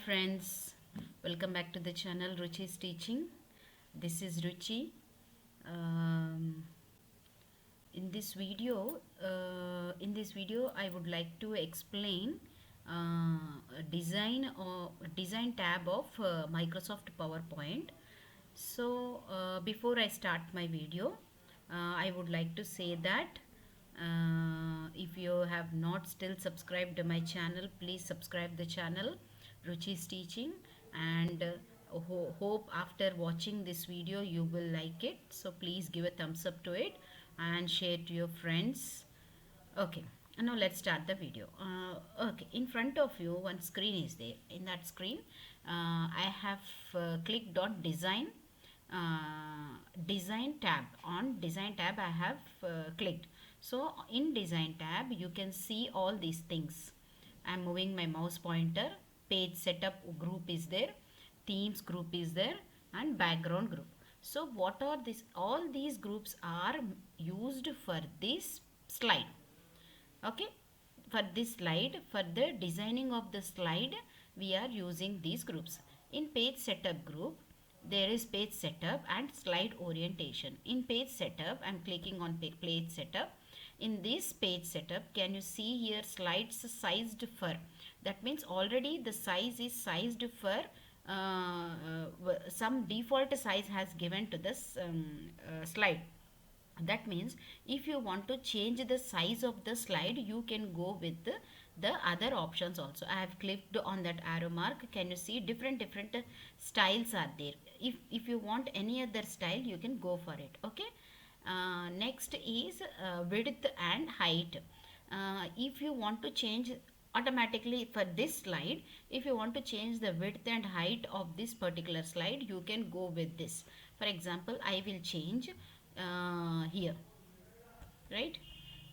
friends, welcome back to the channel Ruchi's Teaching. This is Ruchi. Um, in this video, I would like to explain design tab of Microsoft PowerPoint. So before I start my video, I would like to say that if you have not still subscribed my channel, please subscribe the channel Ruchi's Teaching, and hope after watching this video you will like it. So please give a thumbs up to it and share to your friends. Okay, now let's start the video. Okay, in front of you one screen is there. In that screen I have clicked on design tab. On design tab I have clicked. So in design tab you can see all these things. I'm moving my mouse pointer. Page setup group is there, themes group is there, and background group. So what are these? All these groups are used for this slide. Okay, for this slide, for the designing of the slide, we are using these groups. In page setup group, there is page setup and slide orientation. In page setup, I am clicking on page setup. In this page setup, can you see here slides sized for? That means already the size is sized for some default size has given to this slide. That means if you want to change the size of the slide, you can go with the other options also. I have clicked on that arrow mark. Can you see different styles are there? If you want any other style, you can go for it. Okay. Next is width and height. If you want to change automatically for this slide, if you want to change the width and height of this particular slide, you can go with this. For example, I will change here, right?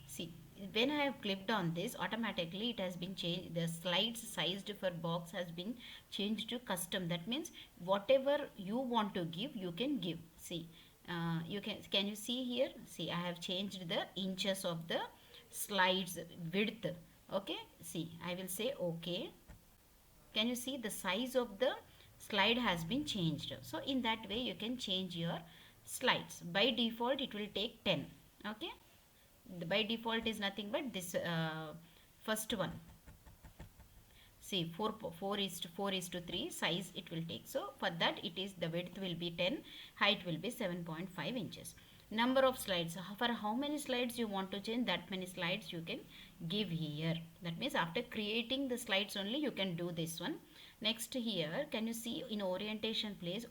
See, when I have clicked on this, automatically it has been changed. The slides sized for box has been changed to custom. That means whatever you want to give, you can give. See, you can you see here? See, I have changed the inches of the slides width. Okay, see, I will say okay. Can you see the size of the slide has been changed? So in that way you can change your slides. By default it will take 10. Okay, by default is nothing but this first one. See, 4 is to 3 size it will take. So for that it is the width will be 10, height will be 7.5 inches. Number of slides, for how many slides you want to change, that many slides you can give here. That means after creating the slides only you can do this one. Next here, can you see in orientation place,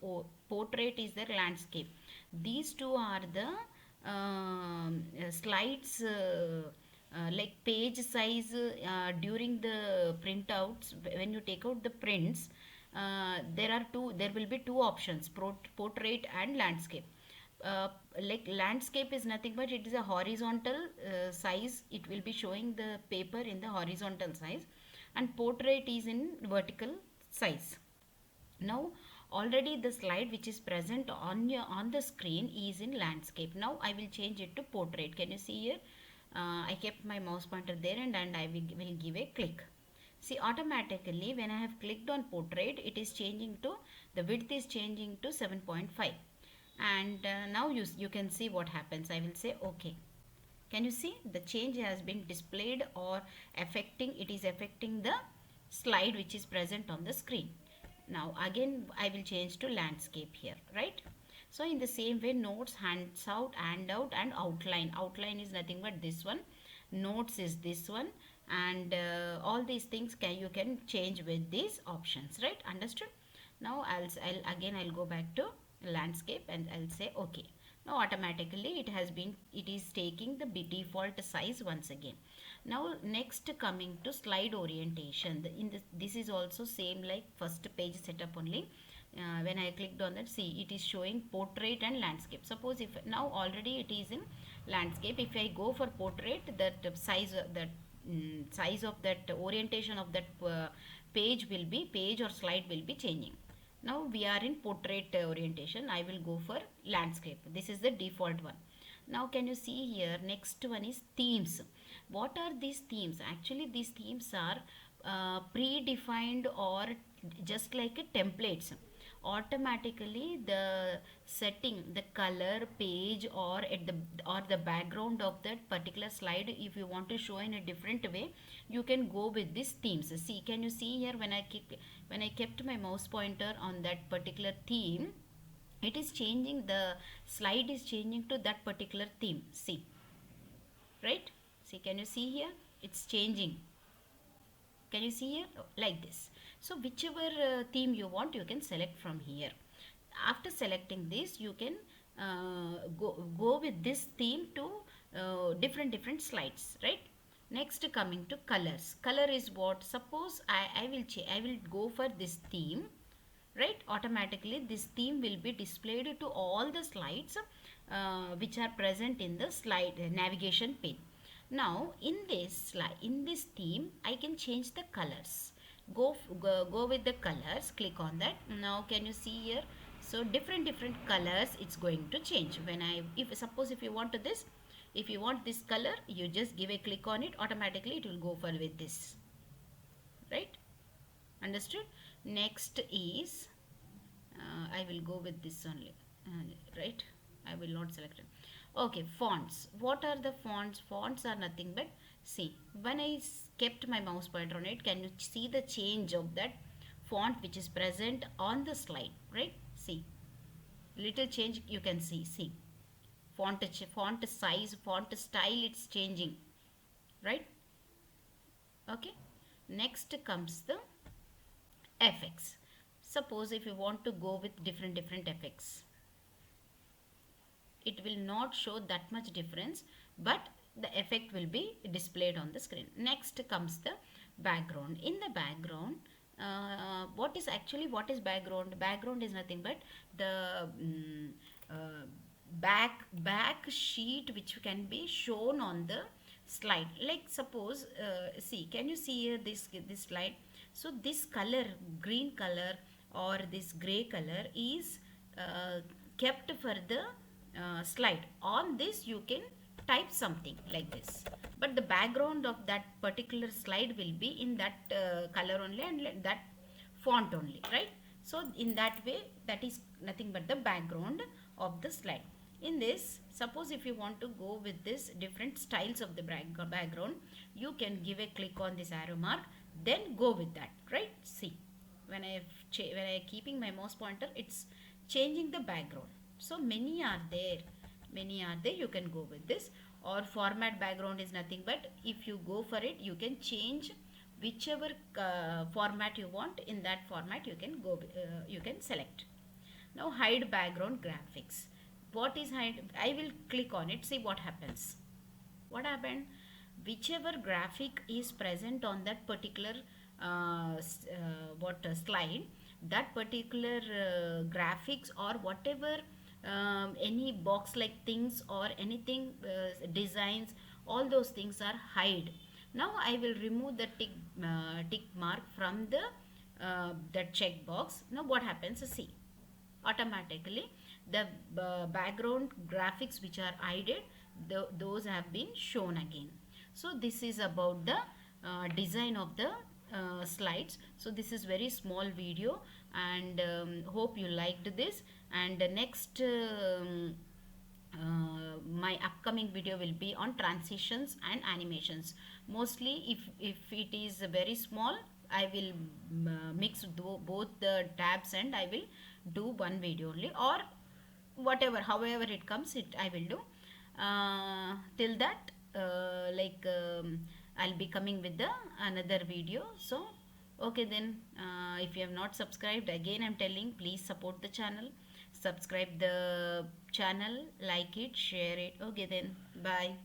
portrait is the landscape. These two are the slides like page size during the printouts. When you take out the prints, there will be two options, portrait and landscape. Like landscape is nothing but it is a horizontal size. It will be showing the paper in the horizontal size, and portrait is in vertical size. Now already the slide which is present on the screen is in landscape. Now I will change it to portrait. Can you see here? I kept my mouse pointer there, and I will give a click. See, automatically when I have clicked on portrait, it is changing to, the width is changing to 7.5. And now you can see what happens. I will say okay. Can you see the change has been displayed or affecting? It is affecting the slide which is present on the screen. Now again I will change to landscape here, right? So in the same way, notes, handout, and outline. Outline is nothing but this one. Notes is this one, and all these things you can change with these options, right? Understood? Now I'll go back to landscape and I'll say okay. Now automatically it is taking the default size once again. Now next, coming to slide orientation. This is also same like first page setup only. When I clicked on that, see, it is showing portrait and landscape. Suppose if now already it is in landscape, if I go for portrait, that size size of that orientation of that page or slide will be changing. Now we are in portrait orientation. I will go for landscape. This is the default one. Now can you see here, next one is themes. What are these themes? Actually these themes are predefined or just like a templates. Automatically the setting, the color page, or the background of that particular slide, if you want to show in a different way, you can go with these themes. See, can you see here, when I kept my mouse pointer on that particular theme, it is changing, the slide is changing to that particular theme. See, right? See, can you see here, it's changing. Can you see here? Like this. So whichever theme you want, you can select from here. After selecting this, you can go with this theme to different slides, right? Next, coming to colors. Color is what? Suppose I will go for this theme, right? Automatically this theme will be displayed to all the slides which are present in the slide navigation pane. Now in this theme, I can change the colors. Go with the colors, click on that. Now can you see here? So different colors it's going to change. When I if suppose if you want to this, if you want this color, you just give a click on it, automatically it will go for with this, right? Understood? Next is I will go with this only, right? I will not select it. Okay, fonts. What are the fonts? Fonts are nothing but, see, when I kept my mouse pointer on it, can you see the change of that font which is present on the slide, right? See, little change you can see. Font size, font style, it's changing, right? Okay. Next comes the effects. Suppose if you want to go with different effects, it will not show that much difference, but the effect will be displayed on the screen. Next comes the background. In the background, what is background? Background is nothing but the back sheet which can be shown on the slide. Like suppose, see, can you see here this slide? So this color, green color or this gray color is kept for the slide. On this you can type something like this, but the background of that particular slide will be in that color only and that font only, right? So in that way, that is nothing but the background of the slide. In this, suppose if you want to go with this different styles of the background, you can give a click on this arrow mark, then go with that, right? See, when I keeping my mouse pointer, it's changing the background. So many are there, you can go with this. Or format background is nothing but, if you go for it, you can change whichever format you want. In that format you can go, you can select. Now hide background graphics. What is hide? I will click on it, see what happens. What happened? Whichever graphic is present on that particular slide, that particular graphics or whatever, any box like things or anything, designs, all those things are hide. Now I will remove the tick mark from the that check box. Now what happens? See, automatically the background graphics which are hidden, those have been shown again. So this is about the design of the slides. So this is very small video, and hope you liked this. And next my upcoming video will be on transitions and animations. Mostly if it is very small, I will mix both the tabs and I will do one video only, or whatever, however it comes, it I will do. Till that, I'll be coming with the another video. So okay then, if you have not subscribed, again I'm telling, please support the channel, subscribe the channel, like it, share it. Okay then, bye.